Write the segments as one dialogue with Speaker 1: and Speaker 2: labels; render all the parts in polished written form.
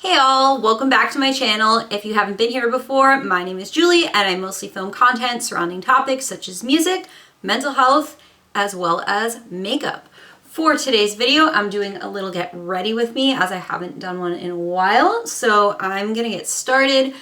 Speaker 1: Hey all, welcome back to my channel. If you haven't been here before, my name is Julie and I mostly film content surrounding topics such as music, mental health, as well as makeup. For today's video, I'm doing a little get ready with me as I haven't done one in a while, so I'm gonna get started.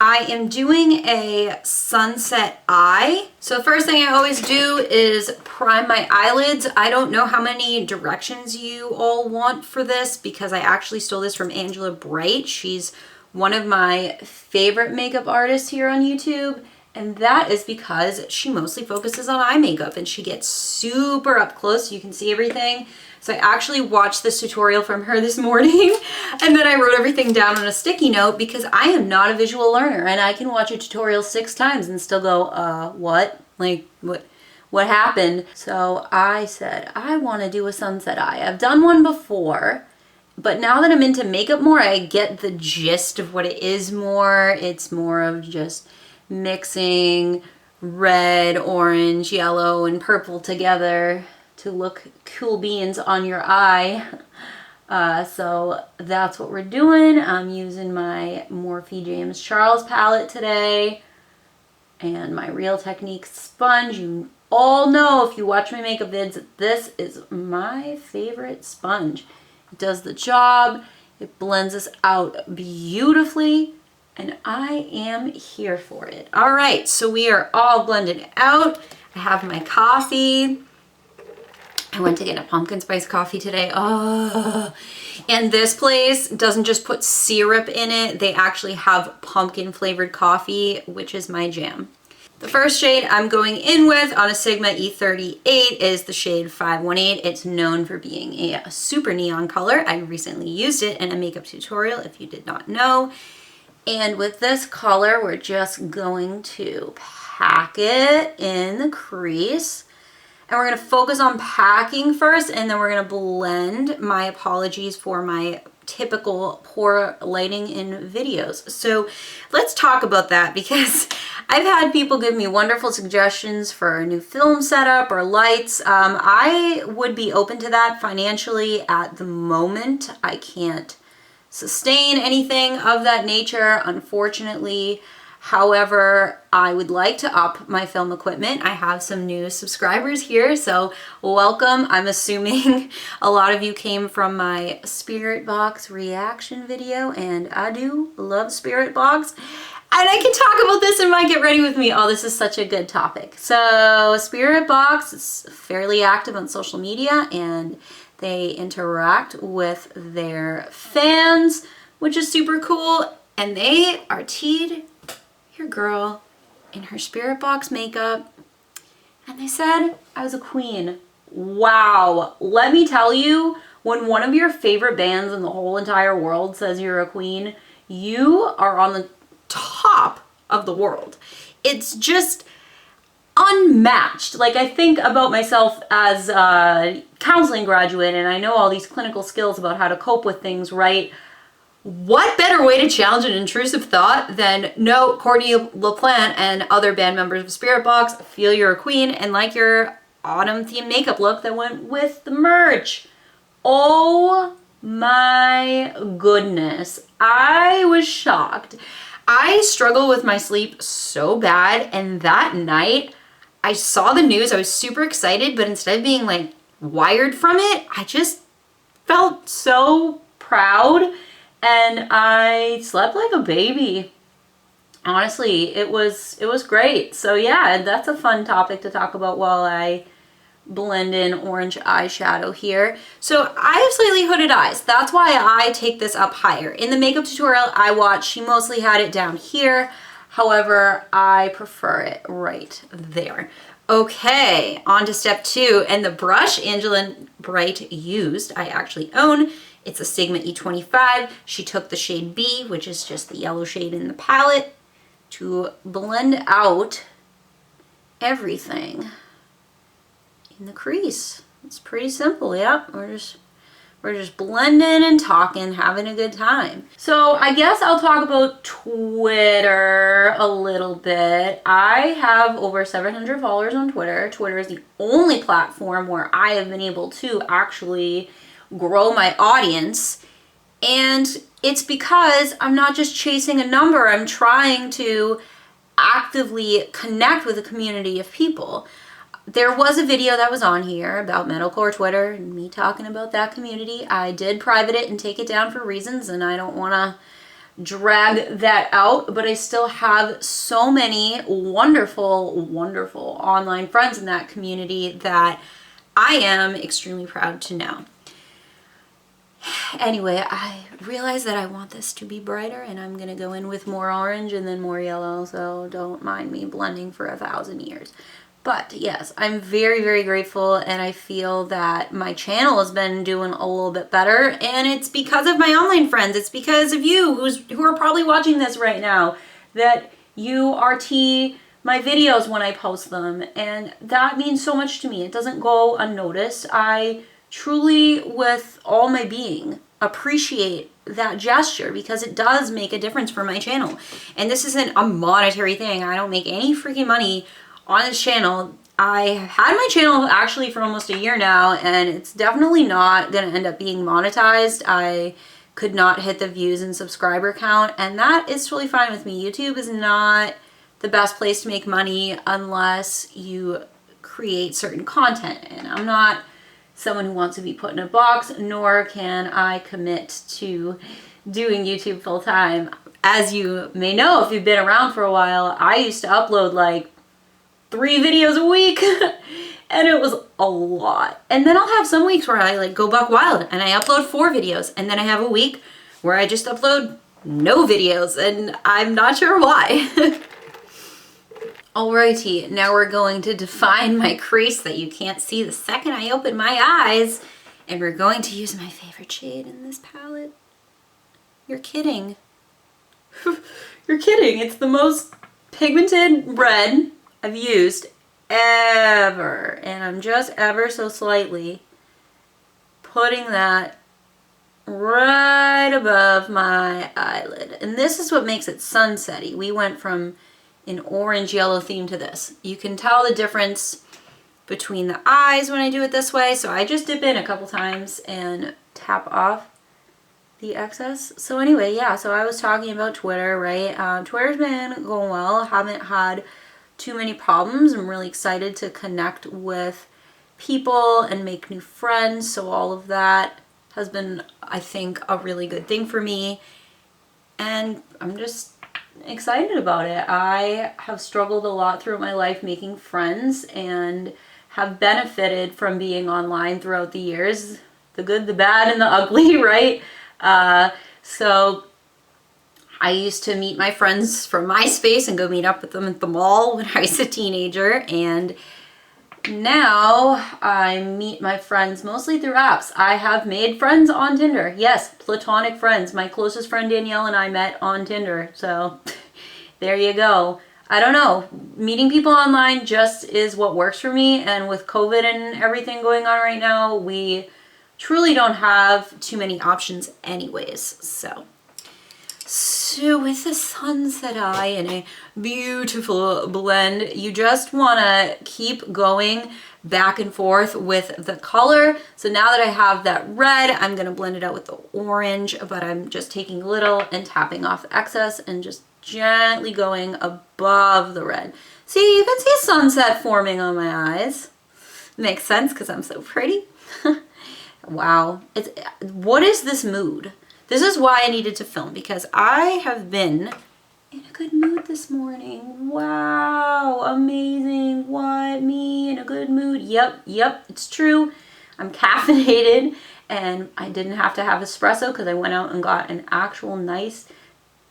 Speaker 1: I am doing a sunset eye. So the first thing I always do is prime my eyelids. I don't know how many directions you all want for this because I actually stole this from Angela Bright. She's one of my favorite makeup artists here on YouTube. And that is because she mostly focuses on eye makeup and she gets super up close so you can see everything. So I actually watched this tutorial from her this morning and then I wrote everything down on a sticky note because I am not a visual learner and I can watch a tutorial 6 times and still go, what? Like, what happened? So I said, I want to do a sunset eye. I've done one before, but now that I'm into makeup more, I get the gist of what it is more. It's more of just mixing red, orange, yellow, and purple together to look cool beans on your eye. So that's what we're doing. I'm using my Morphe James Charles palette today and my Real Techniques sponge. You all know if you watch my makeup vids that this is my favorite sponge. It does the job. It blends us out beautifully. And I am here for it. All right, so we are all blended out. I have my coffee. I went to get a pumpkin spice coffee today. Oh, and this place doesn't just put syrup in it. They actually have pumpkin flavored coffee, which is my jam. The first shade I'm going in with on a Sigma E38 is the shade 518. It's known for being a super neon color. I recently used it in a makeup tutorial, if you did not know. And with this color, we're just going to pack it in the crease. And we're going to focus on packing first, and then we're going to blend. My apologies for my typical poor lighting in videos. So let's talk about that because I've had people give me wonderful suggestions for a new film setup or lights. I would be open to that financially at the moment. I can't sustain anything of that nature, unfortunately. However, I would like to up my film equipment. I have some new subscribers here, so welcome. I'm assuming a lot of you came from my Spiritbox reaction video, and I do love Spiritbox. And I can talk about this in my Get Ready With Me. Oh, this is such a good topic. So Spiritbox is fairly active on social media, and they interact with their fans, which is super cool. And they are teed your girl in her Spiritbox makeup. And they said I was a queen. Wow. Let me tell you, when one of your favorite bands in the whole entire world says you're a queen, you are on the top of the world. It's just unmatched. Like, I think about myself as a counseling graduate and I know all these clinical skills about how to cope with things, right? What better way to challenge an intrusive thought than no, Courtney LaPlante and other band members of Spiritbox feel you're a queen and like your autumn themed makeup look that went with the merch. Oh my goodness. I was shocked. I struggle with my sleep so bad, and that night I saw the news. I was super excited, but instead of being like wired from it, I just felt so proud and I slept like a baby. Honestly, it was great. So yeah, that's a fun topic to talk about while I blend in orange eyeshadow here. So I have slightly hooded eyes. That's why I take this up higher. In the makeup tutorial I watched, she mostly had it down here. However, I prefer it right there. Okay, on to step 2. And the brush Angela Bright used, I actually own. It's a Sigma E25. She took the shade B, which is just the yellow shade in the palette, to blend out everything in the crease. It's pretty simple, yeah. We're just blending and talking, having a good time. So I guess I'll talk about Twitter a little bit. I have over 700 followers on Twitter. Twitter is the only platform where I have been able to actually grow my audience And it's because I'm not just chasing a number, I'm trying to actively connect with a community of people. There was a video that was on here about metalcore Twitter and me talking about that community. I did private it and take it down for reasons, and I don't want to drag that out, but I still have so many wonderful, wonderful online friends in that community that I am extremely proud to know. Anyway, I realize that I want this to be brighter, and I'm going to go in with more orange and then more yellow, so don't mind me blending for 1,000 years. But yes, I'm very, very grateful, and I feel that my channel has been doing a little bit better, and it's because of my online friends. It's because of you who are probably watching this right now, that you RT my videos when I post them, and that means so much to me. It doesn't go unnoticed. I truly, with all my being, appreciate that gesture because it does make a difference for my channel. And this isn't a monetary thing. I don't make any freaking money on this channel. I had my channel actually for almost a year now, and it's definitely not going to end up being monetized. I could not hit the views and subscriber count, and that is totally fine with me. YouTube is not the best place to make money unless you create certain content, and I'm not someone who wants to be put in a box, nor can I commit to doing YouTube full time. As you may know, if you've been around for a while, I used to upload like 3 videos a week and it was a lot. And then I'll have some weeks where I like go buck wild and I upload 4 videos, and then I have a week where I just upload no videos, and I'm not sure why. Alrighty, now we're going to define my crease that you can't see the second I open my eyes, and we're going to use my favorite shade in this palette. You're kidding. You're kidding. It's the most pigmented red I've used ever, and I'm just ever so slightly putting that right above my eyelid. And this is what makes it sunsetty. We went from an orange yellow theme to this. You can tell the difference between the eyes when I do it this way, so I just dip in a couple times and tap off the excess. So anyway, yeah, so I was talking about Twitter, right? Twitter's been going well. Haven't had too many problems. I'm really excited to connect with people and make new friends, so all of that has been, I think, a really good thing for me, and I'm just excited about it. I have struggled a lot throughout my life making friends and have benefited from being online throughout the years, the good, the bad, and the ugly, right? So I used to meet my friends from MySpace and go meet up with them at the mall when I was a teenager, and now I meet my friends mostly through apps. I have made friends on Tinder. Yes, platonic friends. My closest friend Danielle and I met on Tinder. So there you go. I don't know. Meeting people online just is what works for me. And with COVID and everything going on right now, we truly don't have too many options anyways. So with the sunset eye and a beautiful blend, you just want to keep going back and forth with the color. So now that I have that red, I'm going to blend it out with the orange, but I'm just taking a little and tapping off the excess and just gently going above the red. See, you can see sunset forming on my eyes. Makes sense because I'm so pretty. Wow. What is this mood? This is why I needed to film, because I have been in a good mood this morning. Wow, amazing. What? Me in a good mood? Yep, it's true. I'm caffeinated, and I didn't have to have espresso because I went out and got an actual nice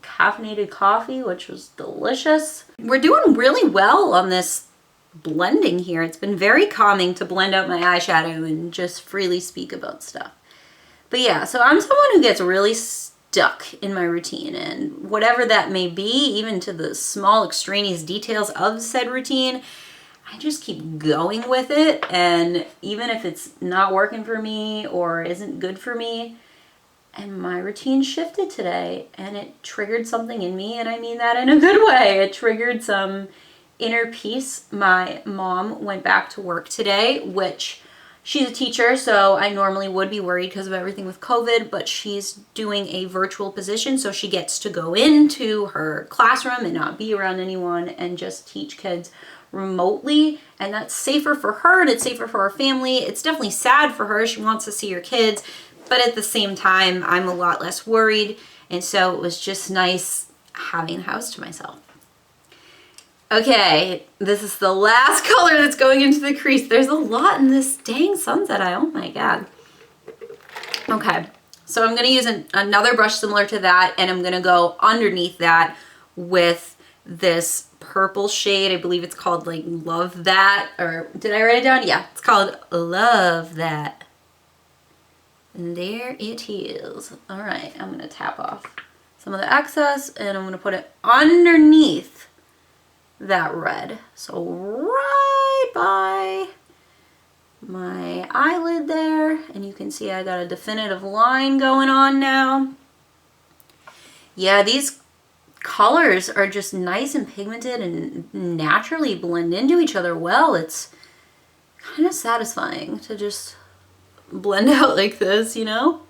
Speaker 1: caffeinated coffee, which was delicious. We're doing really well on this blending here. It's been very calming to blend out my eyeshadow and just freely speak about stuff. But yeah, so I'm someone who gets really stuck in my routine, and whatever that may be, even to the small extraneous details of said routine, I just keep going with it. And even if it's not working for me or isn't good for me, and my routine shifted today and it triggered something in me, and I mean that in a good way. It triggered some inner peace. My mom went back to work today, which She's a teacher, so I normally would be worried because of everything with COVID, but she's doing a virtual position, so she gets to go into her classroom and not be around anyone and just teach kids remotely, and that's safer for her and it's safer for her family. It's definitely sad for her. She wants to see her kids, but at the same time, I'm a lot less worried, and so it was just nice having the house to myself. Okay, this is the last color that's going into the crease. There's a lot in this dang sunset eye. Oh my God. Okay, so I'm gonna use another brush similar to that, and I'm gonna go underneath that with this purple shade. I believe it's called like Love That, or did I write it down? Yeah, it's called Love That. And there it is. All right, I'm gonna tap off some of the excess, and I'm gonna put it underneath that red. So right by my eyelid there, and you can see I got a definitive line going on now. Yeah, these colors are just nice and pigmented and naturally blend into each other well. It's kind of satisfying to just blend out like this, you know?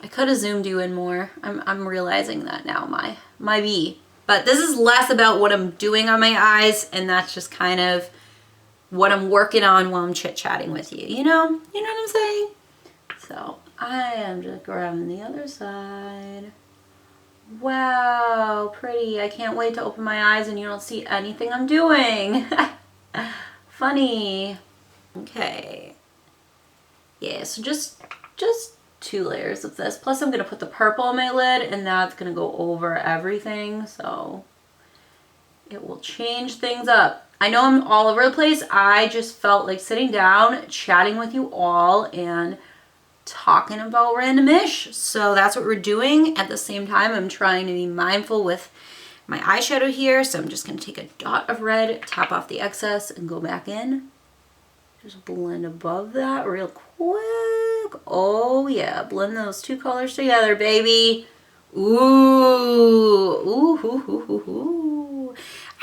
Speaker 1: I could have zoomed you in more. I'm realizing that now, my bee. But this is less about what I'm doing on my eyes, and that's just kind of what I'm working on while I'm chit-chatting with you, you know? You know what I'm saying? So I am just grabbing the other side. Wow, pretty. I can't wait to open my eyes and you don't see anything I'm doing. Funny. Okay. Yeah, so just 2 layers of this. Plus I'm going to put the purple on my lid, and that's going to go over everything, so it will change things up. I know I'm all over the place. I just felt like sitting down, chatting with you all, and talking about random-ish. So that's what we're doing. At the same time, I'm trying to be mindful with my eyeshadow here, so I'm just going to take a dot of red, tap off the excess, and go back in. Just blend above that real quick. Oh yeah, blend those 2 colors together, baby. Ooh, ooh, ooh, ooh, ooh, ooh.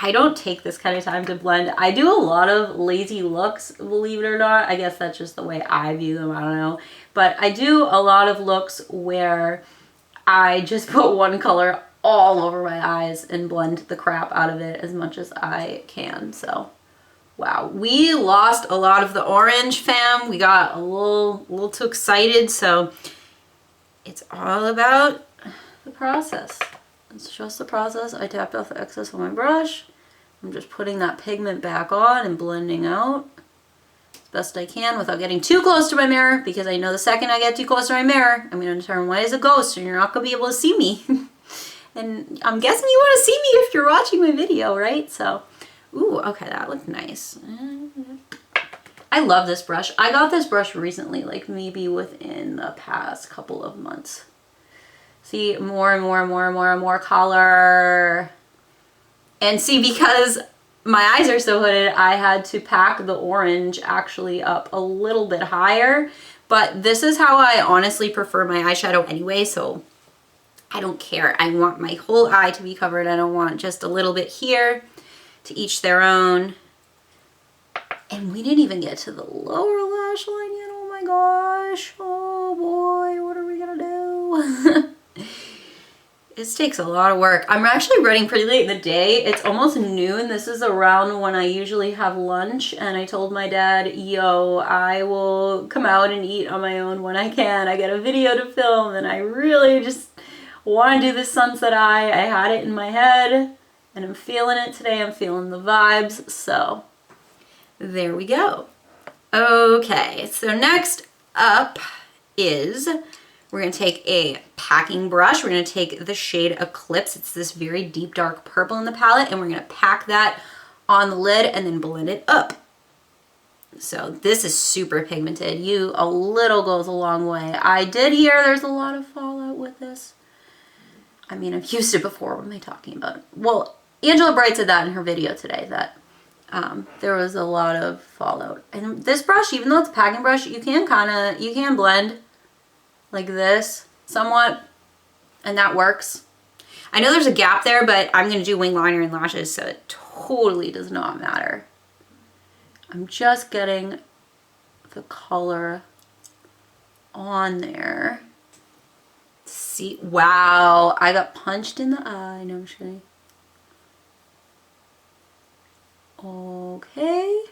Speaker 1: I don't take this kind of time to blend. I do a lot of lazy looks, believe it or not. I guess that's just the way I view them, I don't know. But I do a lot of looks where I just put one color all over my eyes and blend the crap out of it as much as I can, so. Wow, we lost a lot of the orange, fam. We got a little too excited, so it's all about the process. It's just the process. I tapped off the excess on my brush. I'm just putting that pigment back on and blending out as best I can without getting too close to my mirror, because I know the second I get too close to my mirror, I'm going to turn white as a ghost and you're not going to be able to see me. And I'm guessing you want to see me if you're watching my video, right? So. Ooh, okay, that looked nice. I love this brush. I got this brush recently, like maybe within the past couple of months. See, more and more and more and more and more color. And see, because my eyes are so hooded, I had to pack the orange actually up a little bit higher. But this is how I honestly prefer my eyeshadow anyway, so I don't care. I want my whole eye to be covered. I don't want just a little bit here. To each their own. And we didn't even get to the lower lash line yet. Oh my gosh. Oh boy, what are we gonna do? This takes a lot of work. I'm actually running pretty late in the day. It's almost noon. This is around when I usually have lunch, and I told my dad, yo, I will come out and eat on my own when I can. I got a video to film, and I really just want to do this sunset eye. I had it in my head. And I'm feeling it today. I'm feeling the vibes. So there we go. Okay, so next up is we're going to take a packing brush. We're going to take the shade Eclipse. It's this very deep dark purple in the palette, and we're going to pack that on the lid and then blend it up. So this is super pigmented. A little goes a long way. I did hear there's a lot of fallout with this. I mean, I've used it before. What am I talking about? Well, Angela Bright said that in her video today, that there was a lot of fallout. And this brush, even though it's a packing brush, you can blend like this somewhat, and that works. I know there's a gap there, but I'm going to do wing liner and lashes, so it totally does not matter. I'm just getting the color on there. See, wow, I got punched in the eye. No, I'm just kidding. Okay.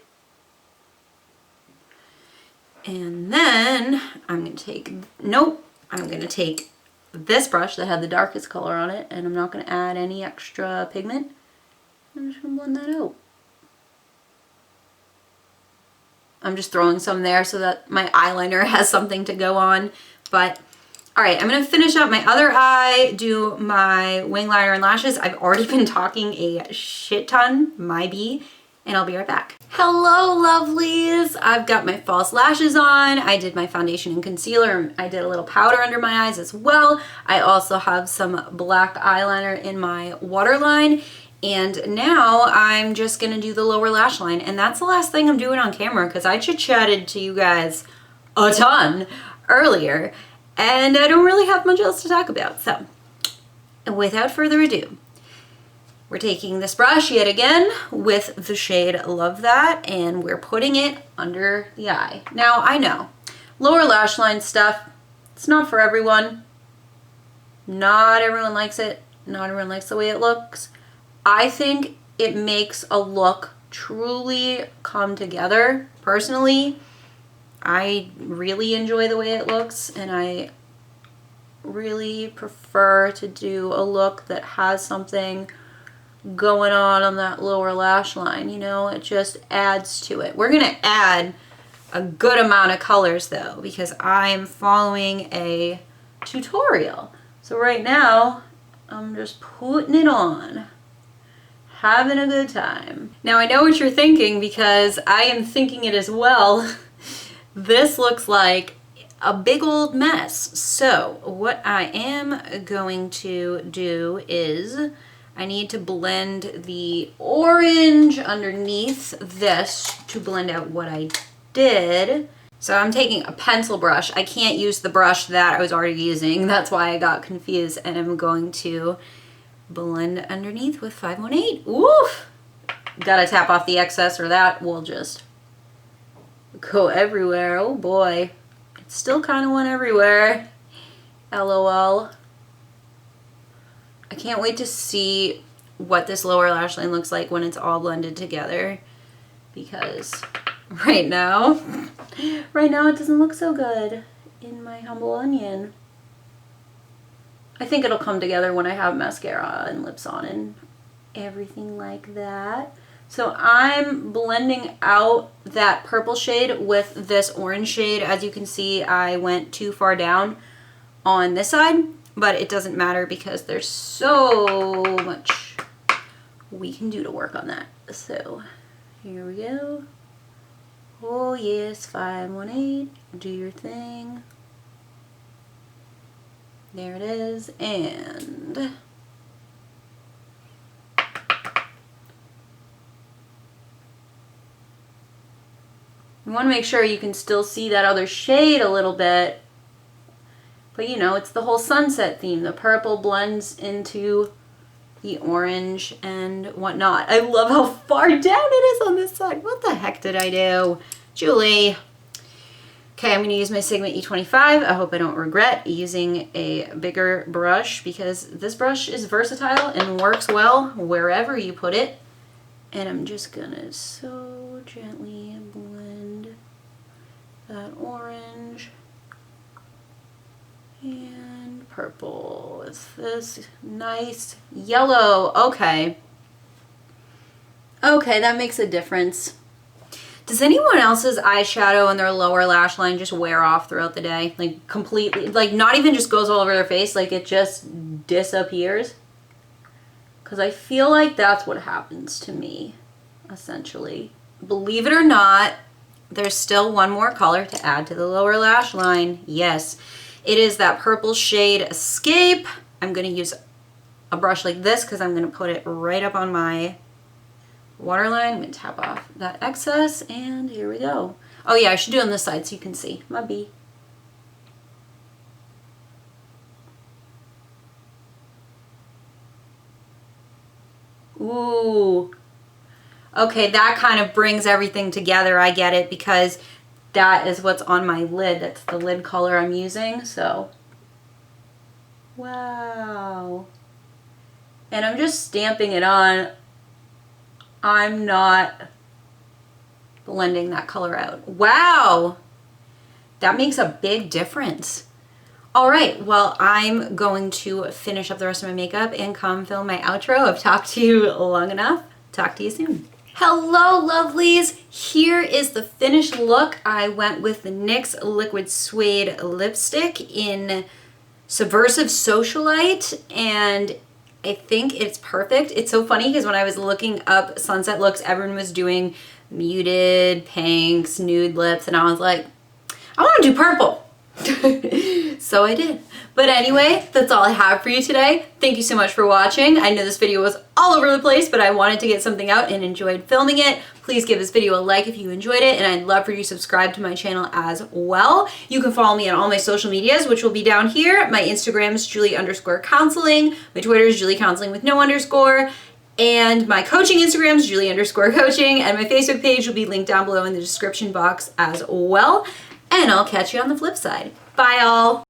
Speaker 1: And then I'm going to take, nope, I'm going to take this brush that had the darkest color on it, and I'm not going to add any extra pigment. I'm just going to blend that out. I'm just throwing some there so that my eyeliner has something to go on. But all right, I'm going to finish up my other eye, do my wing liner and lashes. I've already been talking a shit ton, my bee, and I'll be right back. Hello, lovelies. I've got my false lashes on. I did my foundation and concealer. I did a little powder under my eyes as well. I also have some black eyeliner in my waterline. And now I'm just gonna do the lower lash line. And that's the last thing I'm doing on camera because I chit-chatted to you guys a ton earlier. And I don't really have much else to talk about. So without further ado, we're taking this brush yet again with the shade Love That, and we're putting it under the eye. Now, I know, lower lash line stuff, it's not for everyone. Not everyone likes it. Not everyone likes the way it looks. I think it makes a look truly come together. Personally, I really enjoy the way it looks, and I really prefer to do a look that has something going on that lower lash line. You know, it just adds to it. We're gonna add a good amount of colors though, because I'm following a tutorial. So right now I'm just putting it on, having a good time. Now I know what you're thinking, because I am thinking it as well. This looks like a big old mess. So what I am going to do is I need to blend the orange underneath this to blend out what I did. So I'm taking a pencil brush. I can't use the brush that I was already using. That's why I got confused. And I'm going to blend underneath with 518. Oof! Gotta tap off the excess or that will just go everywhere. Oh boy. It still kind of went everywhere. LOL. I can't wait to see what this lower lash line looks like when it's all blended together, because right now it doesn't look so good, in my humble onion. I think it'll come together when I have mascara and lips on and everything like that. So I'm blending out that purple shade with this orange shade. As you can see, I went too far down on this side, but it doesn't matter because there's so much we can do to work on that. So here we go. Oh yes, 518, do your thing. There it is. And you want to make sure you can still see that other shade a little bit. But you know, it's the whole sunset theme. The purple blends into the orange and whatnot. I love how far down it is on this side. What the heck did I do? Julie. Okay, I'm going to use my Sigma E25. I hope I don't regret using a bigger brush, because this brush is versatile and works well wherever you put it. And I'm just going to so gently blend that orange and purple with this nice yellow. Okay. Okay, that makes a difference. Does anyone else's eyeshadow and their lower lash line just wear off throughout the day? Like completely, like not even just goes all over their face, like it just disappears? Because I feel like that's what happens to me, essentially. Believe it or not, there's still one more color to add to the lower lash line. Yes. It is that purple shade Escape. I'm going to use a brush like this because I'm going to put it right up on my waterline. I'm going to tap off that excess, and here we go. Oh yeah, I should do it on this side so you can see my bee. Ooh. Okay, that kind of brings everything together. I get it, because that is what's on my lid. That's the lid color I'm using, so. Wow. And I'm just stamping it on. I'm not blending that color out. Wow. That makes a big difference. All right, well, I'm going to finish up the rest of my makeup and come film my outro. I've talked to you long enough. Talk to you soon. Hello, lovelies. Here is the finished look. I went with the NYX Liquid Suede lipstick in Subversive Socialite, and I think it's perfect. It's so funny because when I was looking up sunset looks, everyone was doing muted pinks, nude lips, and I was like, I want to do purple. So I did. But anyway, that's all I have for you today. Thank you so much for watching. I know this video was all over the place, but I wanted to get something out and enjoyed filming it. Please give this video a like if you enjoyed it, and I'd love for you to subscribe to my channel as well. You can follow me on all my social medias, which will be down here. My Instagram is Julie_counseling. My Twitter is JulieCounseling with no underscore. And my coaching Instagram is Julie_coaching. And my Facebook page will be linked down below in the description box as well. And I'll catch you on the flip side. Bye, all.